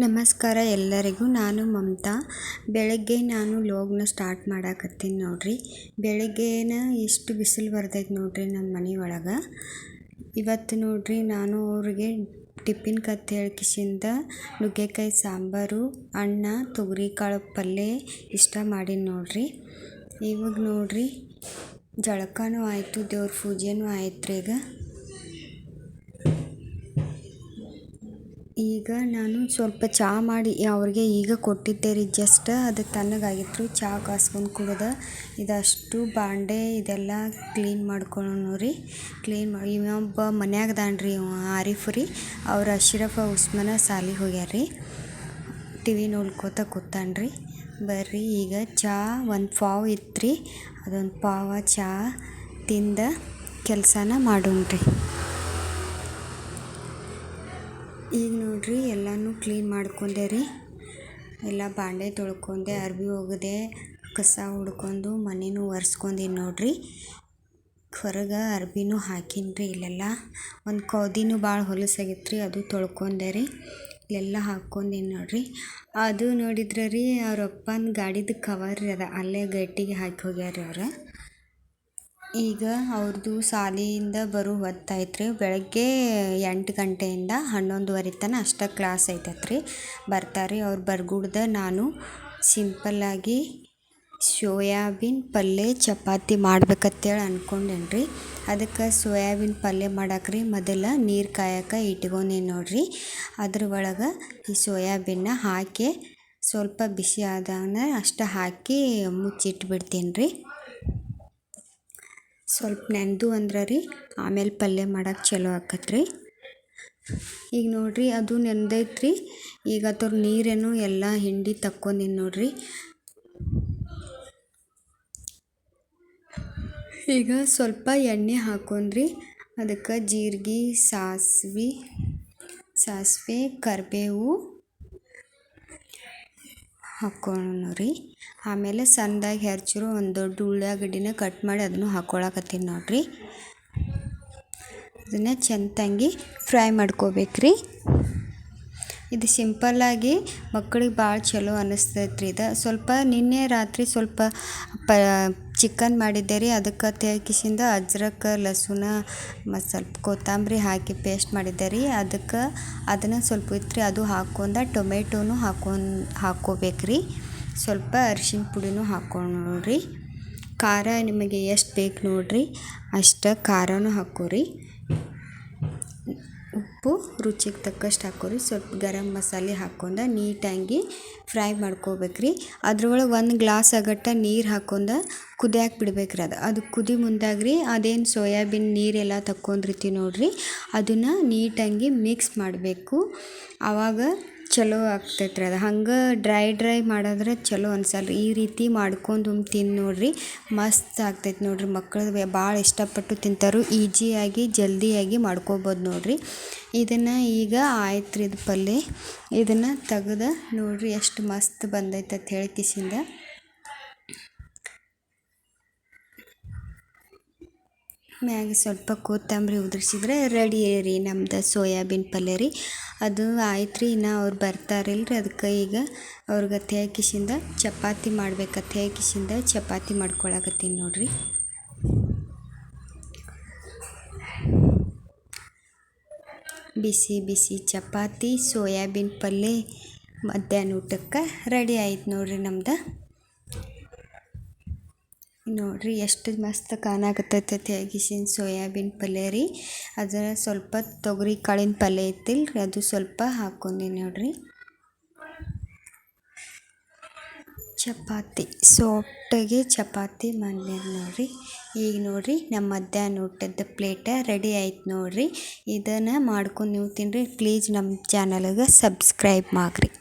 ನಮಸ್ಕಾರ ಎಲ್ಲರಿಗೂ. ನಾನು ಮಮತಾ. ಬೆಳಗ್ಗೆ ನಾನು ವ್ಲಾಗ್ನ ಸ್ಟಾರ್ಟ್ ಮಾಡಾಕತ್ತೀನಿ ನೋಡ್ರಿ. ಬೆಳಗ್ಗೆನ ಎಷ್ಟು ಬಿಸಿಲು ಬರ್ತೈತೆ ನೋಡ್ರಿ ನಮ್ಮ ಮನೆ ಒಳಗೆ. ಇವತ್ತು ನೋಡ್ರಿ ನಾನು ಅವ್ರಿಗೆ ಟಿಫಿನ್ ಕತೆ ಹೇಳ್ಕಿಸಿಂದ ನುಗ್ಗೆಕಾಯಿ ಸಾಂಬಾರು, ಅನ್ನ, ತೊಗರಿಕಾಳು ಪಲ್ಯ ಇಷ್ಟ ಮಾಡೀನಿ ನೋಡ್ರಿ. ಇವಾಗ ನೋಡ್ರಿ ಜಳಕನೂ ಆಯಿತು, ದೇವ್ರ ಪೂಜೆನೂ ಆಯ್ತು ರೀ. ಈಗ ನಾನು ಸ್ವಲ್ಪ ಚಹಾ ಮಾಡಿ ಅವ್ರಿಗೆ ಈಗ ಕೊಟ್ಟಿದ್ದೆ ರೀ. ಜಸ್ಟ್ ಅದು ತಣ್ಣಗಾಗಿತ್ತು. ಚಹಾ ಕಾಸ್ಕೊಂಡು ಕುಡ್ದೆ. ಇದಷ್ಟು ಬಾಂಡೆ ಇದೆಲ್ಲ ಕ್ಲೀನ್ ಮಾಡ್ಕೊಳ್ಳೋಣ ರೀ. ಇನ್ನೊಬ್ಬ ಮನ್ಯಾಗದಾನ್ರಿ ಆರಿಫ್ ರೀ. ಅವ್ರು ಅಶ್ರಫ ಉಸ್ಮಾನ ಸಾಲಿಗೆ ಹೋಗ್ಯಾರ್ರಿ. ಟಿವಿ ನೋಡ್ಕೋತ ಕೂತಾನ್ರಿ. ಬರ್ರಿ ಈಗ ಚಹಾ ಒಂದು ಪಾವ್ ಇತ್ತು ರೀ, ಅದೊಂದು ಪಾವ ಚಹಾ ತಿಂದ ಕೆಲಸನ ಮಾಡೋಣ್ರಿ. ಈಗ ನೋಡ್ರಿ ಎಲ್ಲನೂ ಕ್ಲೀನ್ ಮಾಡ್ಕೊಂಡೆ ರೀ. ಎಲ್ಲ ಬಾಂಡೆ ತೊಳ್ಕೊಂಡೆ, ಅರ್ಬಿ ಒಗೆದೆ, ಕಸ ಹೊಡ್ಕೊಂಡು ಮನೆನೂ ಒರೆಸ್ಕೊಂಡೀನಿ ನೋಡ್ರಿ. ಹೊರಗೆ ಅರ್ಬಿನೂ ಹಾಕಿನ್ರಿ. ಇಲ್ಲೆಲ್ಲ ಒಂದು ಕೌದಿನೂ ಭಾಳ ಹೊಲಸಾಗಿತ್ತು ರೀ, ಅದು ತೊಳ್ಕೊಂಡೆ ರೀ. ಇಲ್ಲೆಲ್ಲ ಹಾಕ್ಕೊಂಡೀನಿ ನೋಡ್ರಿ. ಅದು ನೋಡಿದ್ರೆ ರೀ ಅವ್ರ ಅಪ್ಪನ ಗಾಡಿದು ಕವರ್ ಅದ ಅಲ್ಲೇ ಗಟ್ಟಿಗೆ ಹಾಕಿ ಹೋಗ್ಯಾರ ಅವ್ರು. ಈಗ ಅವ್ರದ್ದು ಶಾಲೆಯಿಂದ ಬರೋ ಹೊತ್ತಾಯ್ತು ರೀ. ಬೆಳಗ್ಗೆ 8 ಗಂಟೆಯಿಂದ 11:30 ತನಕ ಅಷ್ಟೇ ಕ್ಲಾಸ್ ಐತೈತೆ ರೀ. ಬರ್ತಾರೆ ಅವ್ರು. ಬರ್ಗುಡ್ದ ನಾನು ಸಿಂಪಲ್ಲಾಗಿ ಸೋಯಾಬೀನ್ ಪಲ್ಯ ಚಪಾತಿ ಮಾಡ್ಬೇಕಂತೇಳಿ ಅಂದ್ಕೊಂಡೇನಿ ರೀ. ಅದಕ್ಕೆ ಸೋಯಾಬೀನ್ ಪಲ್ಯ ಮಾಡಾಕ್ರಿ ಮೊದಲು ನೀರು ಕಾಯಕ್ಕೆ ಇಟ್ಕೊಂಡೀನಿ ನೋಡ್ರಿ. ಅದ್ರ ಒಳಗೆ ಈ ಸೋಯಾಬೀನ್ನ ಹಾಕಿ ಸ್ವಲ್ಪ ಬಿಸಿ ಆದಾಗ ಅಷ್ಟು ಹಾಕಿ ಮುಚ್ಚಿಟ್ಬಿಡ್ತೀನಿ ರೀ. ಸ್ವಲ್ಪ ನೆಂದು ಅಂದ್ರೆ ರೀ ಆಮೇಲೆ ಪಲ್ಯ ಮಾಡಕ್ಕೆ ಚಲೋ ಆಕತ್ರಿ. ಈಗ ನೋಡ್ರಿ ಅದು ನೆಂದೈತ್ರಿ. ಈಗ ಅದ್ರ ನೀರೇನು ಎಲ್ಲ ಹಿಂಡಿ ತಕ್ಕೊಂಡೀನಿ ನೋಡ್ರಿ. ಈಗ ಸ್ವಲ್ಪ ಎಣ್ಣೆ ಹಾಕೊಂಡ್ರಿ. ಅದಕ್ಕೆ ಜೀರಿಗೆ, ಸಾಸಿವೆ, ಕರಿಬೇವು ಹಾಕ್ಕೊಳ್ಳೋಣ ರೀ. ಆಮೇಲೆ ಸಣ್ಣದಾಗಿ ಹೆಚ್ಚಿರೋ ಒಂದು ದೊಡ್ಡ ಉಳ್ಳಾಗಡ್ಡಿನ ಕಟ್ ಮಾಡಿ ಅದನ್ನು ಹಾಕ್ಕೊಳಕತ್ತೀನಿ ನೋಡ್ರಿ. ಅದನ್ನು ಚೆಂದಾಗಿ ಫ್ರೈ ಮಾಡ್ಕೋಬೇಕ್ರಿ. ಇದು ಸಿಂಪಲ್ಲಾಗಿ ಮಕ್ಕಳಿಗೆ ಭಾಳ ಚಲೋ ಅನ್ನಿಸ್ತೈತ್ರಿ. ಇದು ಸ್ವಲ್ಪ ನಿನ್ನೆ ರಾತ್ರಿ ಸ್ವಲ್ಪ ಚಿಕನ್ ಮಾಡಿದ್ದೆ ರೀ. ಅದಕ್ಕೆ ತೆಗಿಸಿಂದ ಅಜ್ರಕ್, ಲಸೂನ ಮತ್ತು ಸ್ವಲ್ಪ ಕೊತ್ತಂಬರಿ ಹಾಕಿ ಪೇಸ್ಟ್ ಮಾಡಿದ್ದೆ ರೀ. ಅದನ್ನು ಸ್ವಲ್ಪ ಇತ್ತು ರೀ, ಅದು ಹಾಕ್ಕೊಂಡ ಟೊಮೆಟೊನೂ ಹಾಕ್ಕೋಬೇಕ್ರಿ. ಸ್ವಲ್ಪ ಅರಿಶಿನ ಪುಡಿನೂ ಹಾಕ್ಕೊಂಡ್ರಿ. ಖಾರ ನಿಮಗೆ ಎಷ್ಟು ಬೇಕು ನೋಡ್ರಿ ಅಷ್ಟು ಖಾರನೂ ಹಾಕ್ಕೋರಿ. ಉಪ್ಪು ರುಚಿಗೆ ತಕ್ಕಷ್ಟು ಹಾಕ್ಕೋರಿ. ಸ್ವಲ್ಪ ಗರಂ ಮಸಾಲೆ ಹಾಕ್ಕೊಂಡು ನೀಟಾಗಿ ಫ್ರೈ ಮಾಡ್ಕೋಬೇಕ್ರಿ. ಅದ್ರೊಳಗೆ 1 ಗ್ಲಾಸ್ ಆಗಟ್ಟ ನೀರು ಹಾಕ್ಕೊಂಡು ಕುದಿಯಾಕೆ ಬಿಡ್ಬೇಕ್ರಿ. ಅದು ಕುದಿ ಮುಂದಾಗ್ರಿ ಅದೇನು ಸೋಯಾಬೀನ್ ನೀರೆಲ್ಲ ತಕ್ಕೊಂಡಿರ್ತೀವಿ ನೋಡ್ರಿ, ಅದನ್ನು ನೀಟಾಗಿ ಮಿಕ್ಸ್ ಮಾಡಬೇಕು. ಆವಾಗ ಚಲೋ ಆಗ್ತೈತ್ರಿ. ಅದು ಹಂಗೆ ಡ್ರೈ ಮಾಡಿದ್ರೆ ಚಲೋ ಅನ್ಸಲ್ಲ ರೀ. ಈ ರೀತಿ ಮಾಡ್ಕೊಂಡು ತಿಂದು ನೋಡ್ರಿ, ಮಸ್ತ್ ಆಗ್ತೈತೆ ನೋಡ್ರಿ. ಮಕ್ಕಳು ಭಾಳ ಇಷ್ಟಪಟ್ಟು ತಿಂತಾರೆ. ಈಜಿಯಾಗಿ ಜಲ್ದಿಯಾಗಿ ಮಾಡ್ಕೋಬೋದು ನೋಡ್ರಿ. ಇದನ್ನು ಈಗ ಆಯ್ತು ರೀ ಇದು ಪಲ್ಯ. ಇದನ್ನು ತೆಗೆದು ನೋಡ್ರಿ ಎಷ್ಟು ಮಸ್ತ್ ಬಂದೈತೆ ಅಂತ ಹೇಳಿ ಕಿಸಿಂದ. ಮ್ಯಾಗೆ ಸ್ವಲ್ಪ ಕೊತ್ತಂಬರಿ ಉದುರಿಸಿದ್ರೆ ರೆಡಿ ರೀ ನಮ್ದು ಸೋಯಾಬೀನ್ ಪಲ್ಯ ರೀ. ಅದು ಆಯ್ತು ರೀ. ಇನ್ನು ಅವ್ರು ಬರ್ತಾರಿಲ್ರಿ, ಅದಕ್ಕೆ ಈಗ ಅವ್ರಿಗೆ ತೇಕಿಸಿಂದ ಚಪಾತಿ ಮಾಡ್ಬೇಕಂತ ತೇಕಿಸಿಂದ ಚಪಾತಿ ಮಾಡ್ಕೊಳಕತ್ತೀನಿ ನೋಡ್ರಿ. ಬಿಸಿ ಬಿಸಿ ಚಪಾತಿ ಸೋಯಾಬೀನ್ ಪಲ್ಯ ಮಧ್ಯಾಹ್ನ ಊಟಕ್ಕೆ ರೆಡಿ ಆಯ್ತು ನೋಡ್ರಿ ನಮ್ದು. ನೋಡ್ರಿ ಎಷ್ಟು ಮಸ್ತ್ ಕಾಣಕತ್ತೈತೆ ತೆಗಿಸಿನ ಸೋಯಾಬೀನ್ ಪಲ್ಯ ರೀ. ಅದರ ಸ್ವಲ್ಪ ತೊಗರಿ ಕಾಳಿನ ಪಲ್ಯ ಐತಿಲ್ರಿ, ಅದು ಸ್ವಲ್ಪ ಹಾಕ್ಕೊಂಡಿ ನೋಡ್ರಿ. ಚಪಾತಿ ಸಾಫ್ಟಾಗಿ ಚಪಾತಿ ಮಾಡಿದೆ ನೋಡ್ರಿ. ಈಗ ನೋಡ್ರಿ ನಮ್ಮ ಮಧ್ಯಾಹ್ನ ಊಟದ ಪ್ಲೇಟ ರೆಡಿ ಆಯ್ತು ನೋಡ್ರಿ. ಇದನ್ನು ಮಾಡ್ಕೊಂಡು ನೀವು ತಿನ್ನಿರಿ. ಪ್ಲೀಸ್ ನಮ್ಮ ಚಾನಲ್ಗೆ ಸಬ್ಸ್ಕ್ರೈಬ್ ಮಾಡಿರಿ.